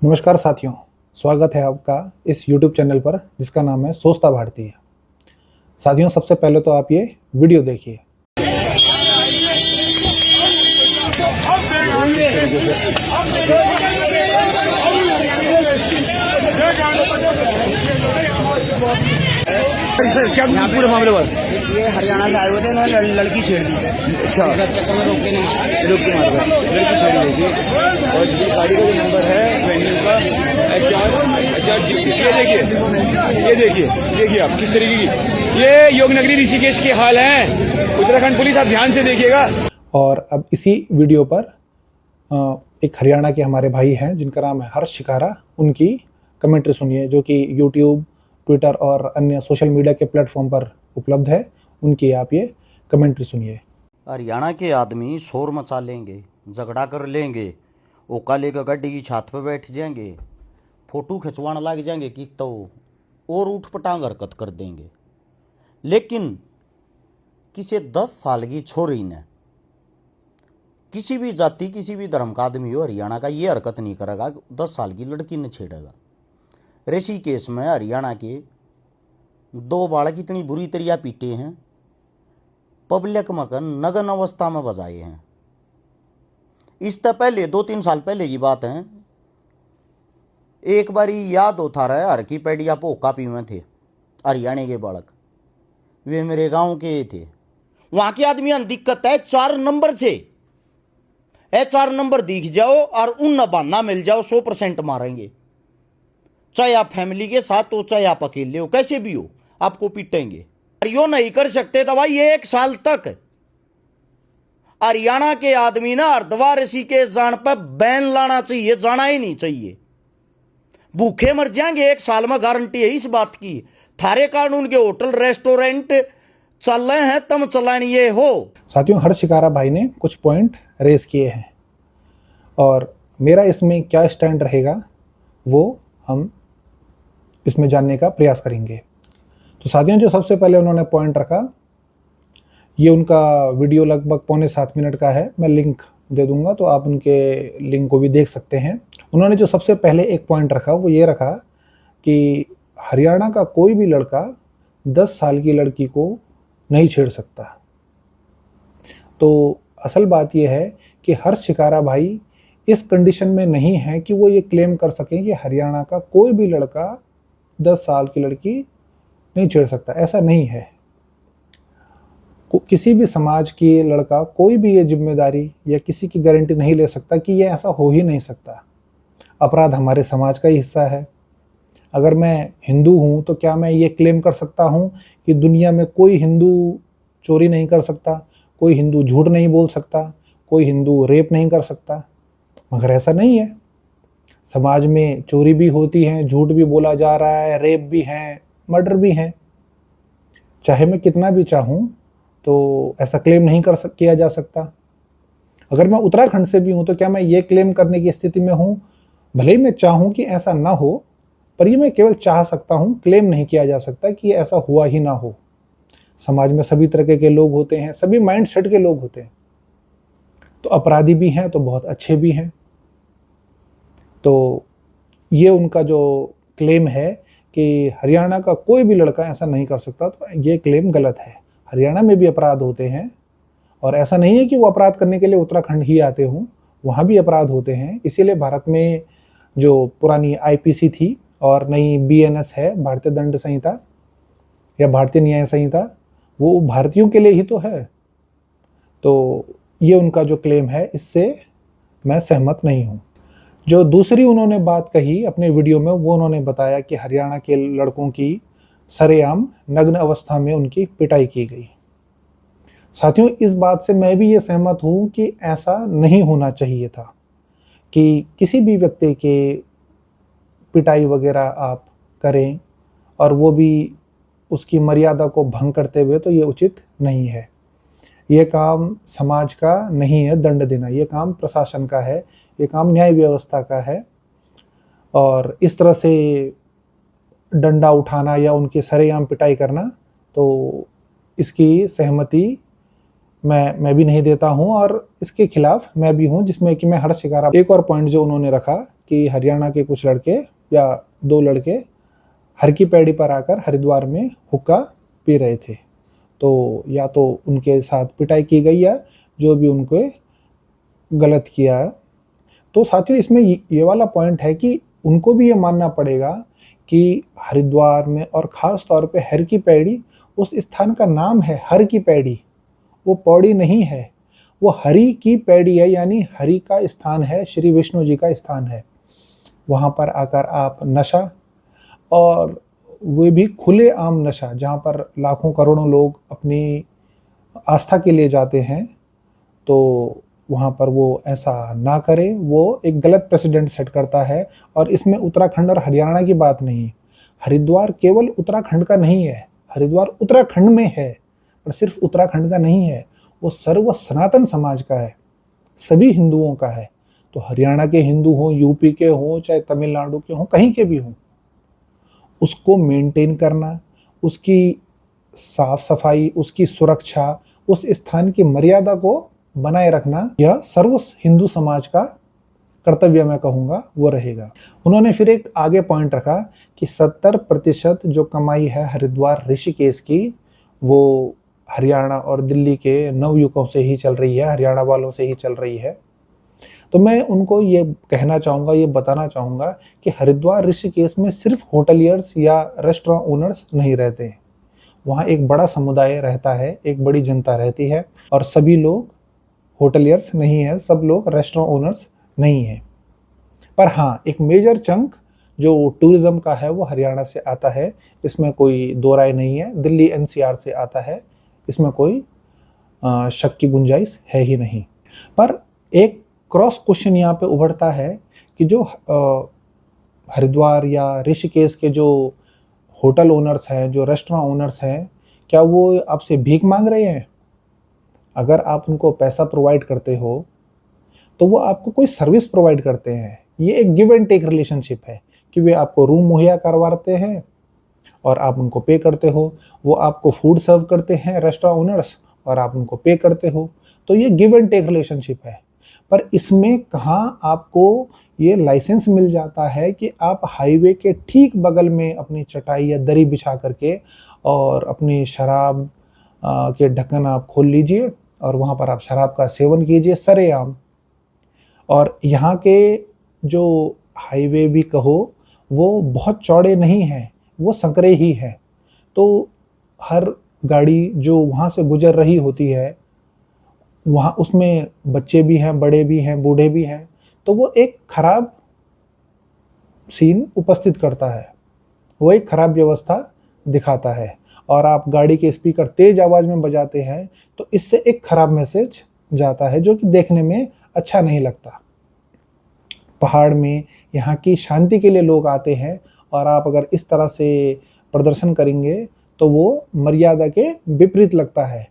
नमस्कार साथियों, स्वागत है आपका इस YouTube चैनल पर जिसका नाम है सोचता भारतीय। साथियों, सबसे पहले तो आप ये वीडियो देखिए। सर क्या पूरे मामले पर ये हरियाणा से आए हुए थे, इन्होंने लड़की छेड़ दी। अच्छा, चक्कर में रोक के नहीं रोक के मार गए, लड़की छेड़ गई थी। और ये गाड़ी का जो नंबर है वेन्यू का ये देखिए आप किस तरीके की ये योगनगरी ऋषिकेश के हाल है। उत्तराखंड पुलिस, आप ध्यान से देखिएगा। और अब इसी वीडियो पर एक हरियाणा के हमारे भाई हैं जिनका नाम है हर्ष शिकारा, उनकी कमेंट्री सुनिए जो कि यूट्यूब, ट्विटर और अन्य सोशल मीडिया के प्लेटफॉर्म पर उपलब्ध है। उनकी आप ये कमेंट्री सुनिए। हरियाणा के आदमी शोर मचा लेंगे, झगड़ा कर लेंगे, ओका लेकर गड्डी की छत पर बैठ जाएंगे, फोटो खिंचवाने लग जाएंगे कि तो और उठ पटांग हरकत कर देंगे। लेकिन किसी 10 साल की छोरी ने, किसी भी जाति किसी भी धर्म का आदमी हो हरियाणा का, ये हरकत नहीं करेगा। 10 साल की लड़की ने छेड़ेगा। ऋषिकेश में हरियाणा के 2 बालक इतनी बुरी तरिया पीटे हैं, पब्लिक मकन नग्न अवस्था में बजाए हैं। इससे पहले 2-3 साल पहले की बात है, एक बारी याद होता रहा हर की पैडिया पोका पी में थे हरियाणा के बालक, वे मेरे गांव के थे। वहां के आदमी दिक्कत है 4 नंबर से, 4 नंबर दिख जाओ और उन बहाना मिल जाओ 100% मारेंगे। चाहे आप फैमिली के साथ हो चाहे आप अकेले हो, कैसे भी हो आपको पीटेंगे। यो नहीं कर सकते तो भाई 1 साल तक हरियाणा के आदमी ना हरिद्वार ऋषिकेश जान पर बैन लाना चाहिए, जाना ही नहीं चाहिए। भूखे मर जाएंगे 1 साल में, गारंटी है इस बात की। थारे कानून के होटल रेस्टोरेंट चल रहे हैं, तुम चलानिए हो। साथियों, हर्ष शिकारा भाई ने कुछ पॉइंट रेज किए हैं और मेरा इसमें क्या स्टैंड रहेगा वो हम इसमें जानने का प्रयास करेंगे। तो साथियों, जो सबसे पहले उन्होंने पॉइंट रखा, ये उनका वीडियो लगभग 6.25 मिनट का है। मैं लिंक दे दूंगा तो आप उनके लिंक को भी देख सकते हैं। उन्होंने जो सबसे पहले एक पॉइंट रखा वो ये रखा कि हरियाणा का कोई भी लड़का 10 साल की लड़की को नहीं छेड़ सकता। तो असल बात यह है कि हर्ष शिकारा भाई इस कंडीशन में नहीं है कि वो ये क्लेम कर सकें कि हरियाणा का कोई भी लड़का 10 साल की लड़की नहीं छेड़ सकता। ऐसा नहीं है। किसी भी समाज की लड़का कोई भी ये जिम्मेदारी या किसी की गारंटी नहीं ले सकता कि ये ऐसा हो ही नहीं सकता। अपराध हमारे समाज का ही हिस्सा है। अगर मैं हिंदू हूँ तो क्या मैं ये क्लेम कर सकता हूँ कि दुनिया में कोई हिंदू चोरी नहीं कर सकता, कोई हिंदू झूठ नहीं बोल सकता, कोई हिंदू रेप नहीं कर सकता? मगर ऐसा नहीं है। समाज में चोरी भी होती है, झूठ भी बोला जा रहा है, रेप भी है, मर्डर भी है। चाहे मैं कितना भी चाहूँ तो ऐसा क्लेम नहीं किया जा सकता। अगर मैं उत्तराखंड से भी हूँ तो क्या मैं ये क्लेम करने की स्थिति में हूँ? भले ही मैं चाहूँ कि ऐसा ना हो, पर ये मैं केवल चाह सकता हूँ, क्लेम नहीं किया जा सकता कि ऐसा हुआ ही ना हो। समाज में सभी तरह के लोग होते हैं, सभी माइंड सेट के लोग होते हैं। तो अपराधी भी हैं तो बहुत अच्छे भी हैं। तो ये उनका जो क्लेम है कि हरियाणा का कोई भी लड़का ऐसा नहीं कर सकता, तो ये क्लेम गलत है। हरियाणा में भी अपराध होते हैं और ऐसा नहीं है कि वो अपराध करने के लिए उत्तराखंड ही आते हों, वहाँ भी अपराध होते हैं। इसीलिए भारत में जो पुरानी आईपीसी थी और नई बीएनएस है, भारतीय दंड संहिता या भारतीय न्याय संहिता, वो भारतीयों के लिए ही तो है। तो ये उनका जो क्लेम है इससे मैं सहमत नहीं हूँ। जो दूसरी उन्होंने बात कही अपने वीडियो में, वो उन्होंने बताया कि हरियाणा के लड़कों की सरेआम नग्न अवस्था में उनकी पिटाई की गई। साथियों, इस बात से मैं भी ये सहमत हूँ कि ऐसा नहीं होना चाहिए था कि किसी भी व्यक्ति के पिटाई वगैरह आप करें और वो भी उसकी मर्यादा को भंग करते हुए, तो ये उचित नहीं है। ये काम समाज का नहीं है दंड देना, ये काम प्रशासन का है, ये काम न्याय व्यवस्था का है। और इस तरह से डंडा उठाना या उनकी सरेआम पिटाई करना, तो इसकी सहमति मैं भी नहीं देता हूं और इसके खिलाफ मैं भी हूं, जिसमें कि मैं हर शिकारा। एक और पॉइंट जो उन्होंने रखा कि हरियाणा के कुछ लड़के या 2 लड़के हर की पैड़ी पर आकर हरिद्वार में हुक्का पी रहे थे, तो या तो उनके साथ पिटाई की गई या जो भी उनको गलत किया। तो साथियों, इसमें ये वाला पॉइंट है कि उनको भी ये मानना पड़ेगा कि हरिद्वार में और ख़ास तौर पे हर की पैड़ी, उस स्थान का नाम है हर की पैड़ी, वो पौड़ी नहीं है, वो हरि की पैड़ी है, यानी हरि का स्थान है, श्री विष्णु जी का स्थान है। वहाँ पर आकर आप नशा, और वो भी खुले आम नशा, जहाँ पर लाखों करोड़ों लोग अपनी आस्था के लिए जाते हैं, तो वहाँ पर वो ऐसा ना करे। वो एक गलत प्रेसिडेंट सेट करता है। और इसमें उत्तराखंड और हरियाणा की बात नहीं, हरिद्वार केवल उत्तराखंड का नहीं है, हरिद्वार उत्तराखंड में है, पर सिर्फ उत्तराखंड का नहीं है, वो सर्व सनातन समाज का है, सभी हिंदुओं का है। तो हरियाणा के हिंदू हों, यूपी के हों, चाहे तमिलनाडु के हों, कहीं के भी हों, उसको मेंटेन करना, उसकी साफ सफाई, उसकी सुरक्षा, उस स्थान की मर्यादा को बनाए रखना, यह सर्व हिंदू समाज का कर्तव्य मैं कहूँगा वो रहेगा। उन्होंने फिर एक आगे पॉइंट रखा कि 70% जो कमाई है हरिद्वार ऋषिकेश की, वो हरियाणा और दिल्ली के नवयुवकों से ही चल रही है, हरियाणा वालों से ही चल रही है। तो मैं उनको ये कहना चाहूँगा, ये बताना चाहूँगा कि हरिद्वार ऋषिकेश में सिर्फ होटलियर्स या रेस्टोरेंट ओनर्स नहीं रहते हैं, वहाँ एक बड़ा समुदाय रहता है, एक बड़ी जनता रहती है, और सभी लोग होटलियर्स नहीं है, सब लोग रेस्टोरेंट ओनर्स नहीं है। पर हाँ, एक मेजर चंक जो टूरिज्म का है वो हरियाणा से आता है, इसमें कोई दो राय नहीं है। दिल्ली एनसीआर से आता है, इसमें कोई शक की गुंजाइश है ही नहीं। पर एक क्रॉस क्वेश्चन यहाँ पे उभरता है कि जो हरिद्वार या ऋषिकेश के जो होटल ओनर्स हैं, जो रेस्टोरेंट ओनर्स हैं, क्या वो आपसे भीख मांग रहे हैं? अगर आप उनको पैसा प्रोवाइड करते हो तो वो आपको कोई सर्विस प्रोवाइड करते हैं। ये एक गिव एंड टेक रिलेशनशिप है कि वे आपको रूम मुहैया करवाते हैं और आप उनको पे करते हो, वो आपको फूड सर्व करते हैं रेस्टोरेंट ओनर्स और आप उनको पे करते हो। तो ये गिव एंड टेक रिलेशनशिप है। पर इसमें कहाँ आपको ये लाइसेंस मिल जाता है कि आप हाईवे के ठीक बगल में अपनी चटाई या दरी बिछा करके और अपनी शराब के ढक्कन आप खोल लीजिए और वहाँ पर आप शराब का सेवन कीजिए सरेआम। और यहाँ के जो हाईवे भी कहो वो बहुत चौड़े नहीं हैं, वो संकरे ही हैं। तो हर गाड़ी जो वहाँ से गुजर रही होती है, वहाँ उसमें बच्चे भी हैं, बड़े भी हैं, बूढ़े भी हैं, तो वो एक खराब सीन उपस्थित करता है, वो एक खराब व्यवस्था दिखाता है। और आप गाड़ी के स्पीकर तेज आवाज़ में बजाते हैं तो इससे एक खराब मैसेज जाता है जो कि देखने में अच्छा नहीं लगता। पहाड़ में यहाँ की शांति के लिए लोग आते हैं और आप अगर इस तरह से प्रदर्शन करेंगे तो वो मर्यादा के विपरीत लगता है।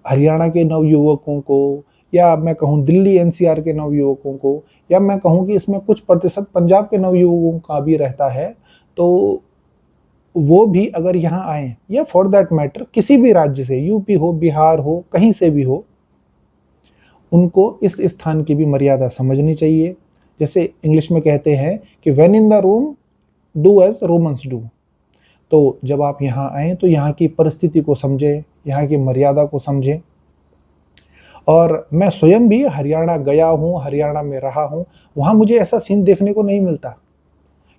हरियाणा के नवयुवकों को, या मैं कहूँ दिल्ली एनसीआर के नवयुवकों को, या मैं कहूँ कि इसमें कुछ प्रतिशत पंजाब के नवयुवकों का भी रहता है, तो वो भी अगर यहाँ आए, या फॉर दैट मैटर किसी भी राज्य से, यूपी हो, बिहार हो, कहीं से भी हो, उनको इस स्थान की भी मर्यादा समझनी चाहिए। जैसे इंग्लिश में कहते हैं कि when in the room do as Romans do. तो जब आप यहाँ आएँ तो यहाँ की परिस्थिति को समझें, यहाँ की मर्यादा को समझें। और मैं स्वयं भी हरियाणा गया हूँ, हरियाणा में रहा हूँ, वहाँ मुझे ऐसा सीन देखने को नहीं मिलता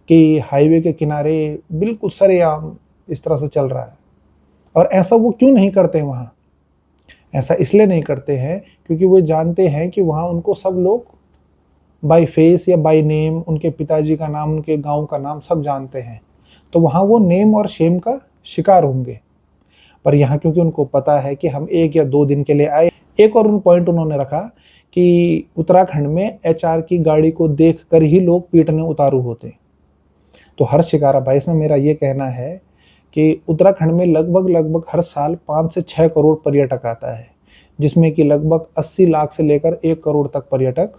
कि हाईवे के किनारे बिल्कुल सरेआम इस तरह से चल रहा है। और ऐसा वो क्यों नहीं करते वहाँ? ऐसा इसलिए नहीं करते हैं क्योंकि वो जानते हैं कि वहाँ उनको सब लोग बाय फेस या बाय नेम, उनके पिताजी का नाम, उनके गांव का नाम सब जानते हैं, तो वहाँ वो नेम और शेम का शिकार होंगे। पर यहाँ क्योंकि उनको पता है कि हम 1 या 2 दिन के लिए आए। एक और पॉइंट उन्होंने रखा कि उत्तराखंड में एचआर की गाड़ी को देख कर ही लोग पीटने उतारू होते। तो हर शिकारा भाई, इसमें मेरा ये कहना है कि उत्तराखंड में लगभग हर साल 5 से 6 करोड़ पर्यटक आता है, जिसमें कि लगभग 80 लाख से लेकर 1 करोड़ तक पर्यटक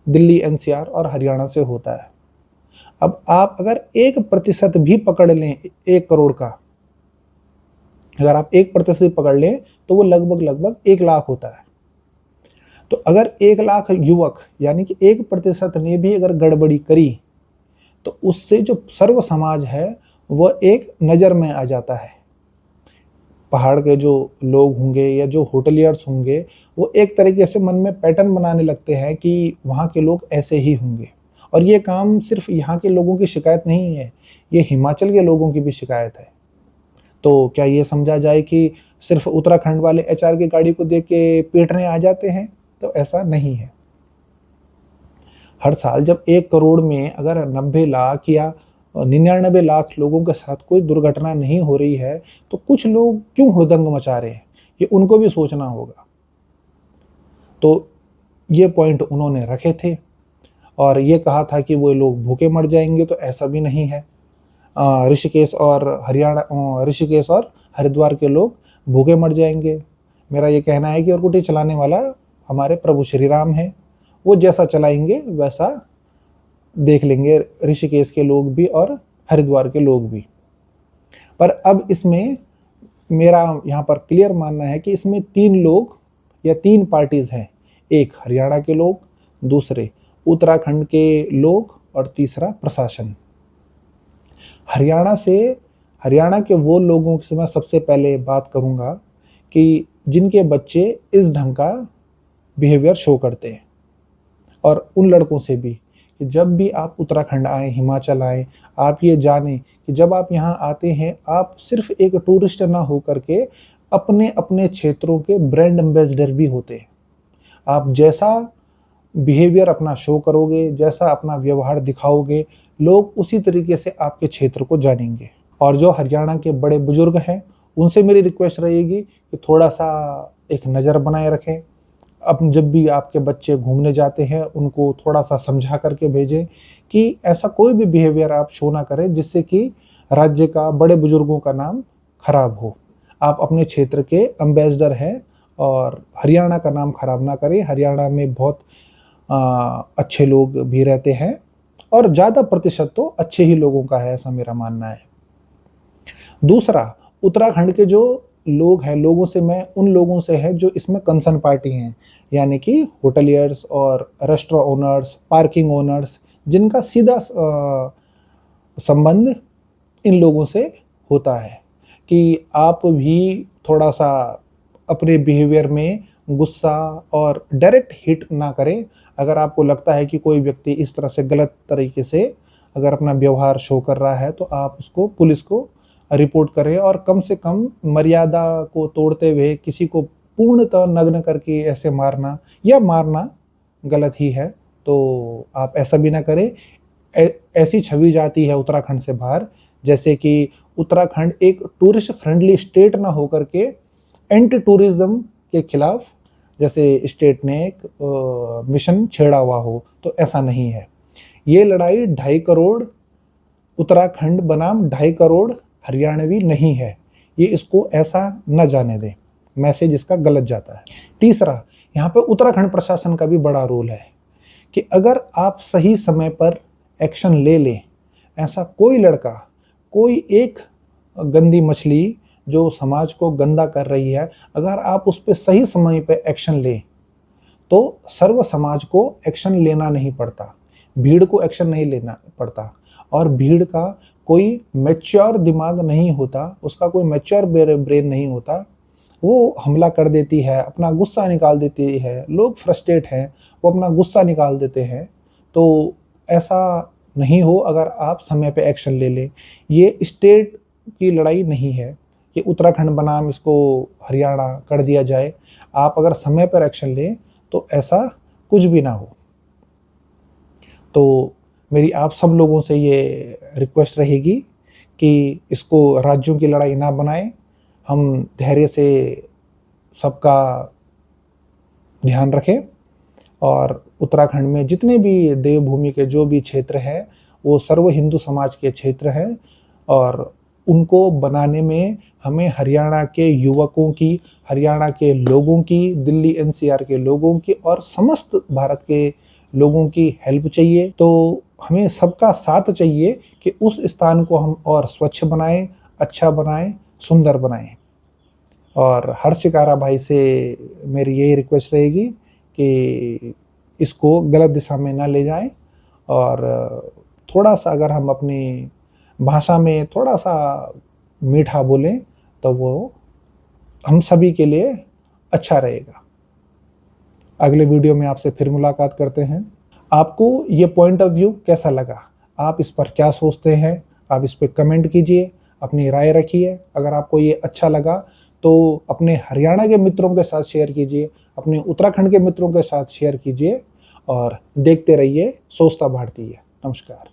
दिल्ली एनसीआर और हरियाणा से होता है। अब आप अगर 1% भी पकड़ लें 1 करोड़ का, अगर आप 1% पकड़ लें तो वो लगभग 1 लाख होता है। तो अगर 1 लाख युवक यानी कि 1% ने भी अगर गड़बड़ी करी तो उससे जो सर्व समाज है वह एक नज़र में आ जाता है। पहाड़ के जो लोग होंगे या जो होटलियर्स होंगे वो एक तरीके से मन में पैटर्न बनाने लगते हैं कि वहाँ के लोग ऐसे ही होंगे। और ये काम सिर्फ यहाँ के लोगों की शिकायत नहीं है, ये हिमाचल के लोगों की भी शिकायत है। तो क्या ये समझा जाए कि सिर्फ उत्तराखंड वाले एचआर की गाड़ी को देख के पीटने आ जाते हैं? तो ऐसा नहीं है। हर साल जब 1 करोड़ में अगर 90 लाख या 99 लाख लोगों के साथ कोई दुर्घटना नहीं हो रही है तो कुछ लोग क्यों हुड़दंग मचा रहे हैं, ये उनको भी सोचना होगा। तो ये पॉइंट उन्होंने रखे थे और ये कहा था कि वो लोग भूखे मर जाएंगे, तो ऐसा भी नहीं है। ऋषिकेश और हरिद्वार के लोग भूखे मर जाएंगे। मेरा ये कहना है कि औरकुटी चलाने वाला हमारे प्रभु श्री राम है, वो जैसा चलाएंगे वैसा देख लेंगे ऋषिकेश के लोग भी और हरिद्वार के लोग भी। पर अब इसमें मेरा यहाँ पर क्लियर मानना है कि इसमें 3 लोग या 3 पार्टीज हैं। एक हरियाणा के लोग, दूसरे उत्तराखंड के लोग और तीसरा प्रशासन। हरियाणा के वो लोगों से मैं सबसे पहले बात करूँगा कि जिनके बच्चे इस ढंग का बिहेवियर शो करते हैं। और उन लड़कों से भी कि जब भी आप उत्तराखंड आएँ, हिमाचल आएँ, आप ये जानें कि जब आप यहाँ आते हैं आप सिर्फ एक टूरिस्ट ना हो करके अपने अपने क्षेत्रों के ब्रांड एम्बेसडर भी होते हैं। आप जैसा बिहेवियर अपना शो करोगे, जैसा अपना व्यवहार दिखाओगे, लोग उसी तरीके से आपके क्षेत्र को जानेंगे। और जो हरियाणा के बड़े बुजुर्ग हैं उनसे मेरी रिक्वेस्ट रहेगी कि थोड़ा सा एक नज़र बनाए रखें। अब जब भी आपके बच्चे घूमने जाते हैं उनको थोड़ा सा समझा करके भेजें कि ऐसा कोई भी बिहेवियर आप शो ना करें जिससे कि राज्य का, बड़े बुजुर्गों का नाम खराब हो। आप अपने क्षेत्र के एम्बेसडर हैं और हरियाणा का नाम खराब ना करें। हरियाणा में बहुत अच्छे लोग भी रहते हैं और ज़्यादा प्रतिशत तो अच्छे ही लोगों का है, ऐसा मेरा मानना है। दूसरा, उत्तराखंड के जो लोग हैं, लोगों से मैं उन लोगों से है जो इसमें कंसर्न पार्टी हैं, यानी कि होटलियर्स और रेस्टोरेंट ओनर्स, पार्किंग ओनर्स, जिनका सीधा संबंध इन लोगों से होता है कि आप भी थोड़ा सा अपने बिहेवियर में गुस्सा और डायरेक्ट हिट ना करें। अगर आपको लगता है कि कोई व्यक्ति इस तरह से गलत तरीके से अगर अपना व्यवहार शो कर रहा है तो आप उसको, पुलिस को रिपोर्ट करें और कम से कम मर्यादा को तोड़ते हुए किसी को पूर्णतः नग्न करके ऐसे मारना गलत ही है। तो आप ऐसा भी ना करें। ऐसी छवि जाती है उत्तराखंड से बाहर जैसे कि उत्तराखंड एक टूरिस्ट फ्रेंडली स्टेट ना होकर के एंटी टूरिज्म के खिलाफ जैसे स्टेट ने एक मिशन छेड़ा हुआ हो, तो ऐसा नहीं है। ये लड़ाई 2.5 करोड़ उत्तराखंड बनाम 2.5 करोड़ हरियाणवी नहीं है। ये इसको ऐसा न जाने दें, मैसेज इसका गलत जाता है। तीसरा, यहाँ पे उत्तराखंड प्रशासन का भी बड़ा रोल है कि अगर आप सही समय पर एक्शन ले लें, ऐसा कोई लड़का, कोई एक गंदी मछली जो समाज को गंदा कर रही है, अगर आप उस पर सही समय पर एक्शन लें तो सर्व समाज को एक्शन लेना नहीं पड़ता, भीड़ को एक्शन नहीं लेना पड़ता। और भीड़ का कोई मैच्योर दिमाग नहीं होता, उसका कोई मैच्योर ब्रेन नहीं होता, वो हमला कर देती है, अपना गुस्सा निकाल देती है। लोग फ्रस्ट्रेट हैं, वो अपना गुस्सा निकाल देते हैं। तो ऐसा नहीं हो अगर आप समय पे एक्शन ले लें। ये स्टेट की लड़ाई नहीं है कि उत्तराखंड बनाम इसको हरियाणा कर दिया जाए। आप अगर समय पर एक्शन लें तो ऐसा कुछ भी ना हो। तो मेरी आप सब लोगों से ये रिक्वेस्ट रहेगी कि इसको राज्यों की लड़ाई ना बनाएं। हम धैर्य से सबका ध्यान रखें और उत्तराखंड में जितने भी देवभूमि के जो भी क्षेत्र हैं वो सर्व हिंदू समाज के क्षेत्र हैं और उनको बनाने में हमें हरियाणा के युवकों की, हरियाणा के लोगों की, दिल्ली एनसीआर के लोगों की और समस्त भारत के लोगों की हेल्प चाहिए। तो हमें सबका साथ चाहिए कि उस स्थान को हम और स्वच्छ बनाएं, अच्छा बनाएं, सुंदर बनाएं। और हर शिकारा भाई से मेरी यही रिक्वेस्ट रहेगी कि इसको गलत दिशा में ना ले जाएं और थोड़ा सा अगर हम अपनी भाषा में थोड़ा सा मीठा बोलें तो वो हम सभी के लिए अच्छा रहेगा। अगले वीडियो में आपसे फिर मुलाकात करते हैं। आपको ये पॉइंट ऑफ व्यू कैसा लगा, आप इस पर क्या सोचते हैं, आप इस पर कमेंट कीजिए, अपनी राय रखिए। अगर आपको ये अच्छा लगा तो अपने हरियाणा के मित्रों के साथ शेयर कीजिए, अपने उत्तराखंड के मित्रों के साथ शेयर कीजिए और देखते रहिए सोचता भारतीय। नमस्कार।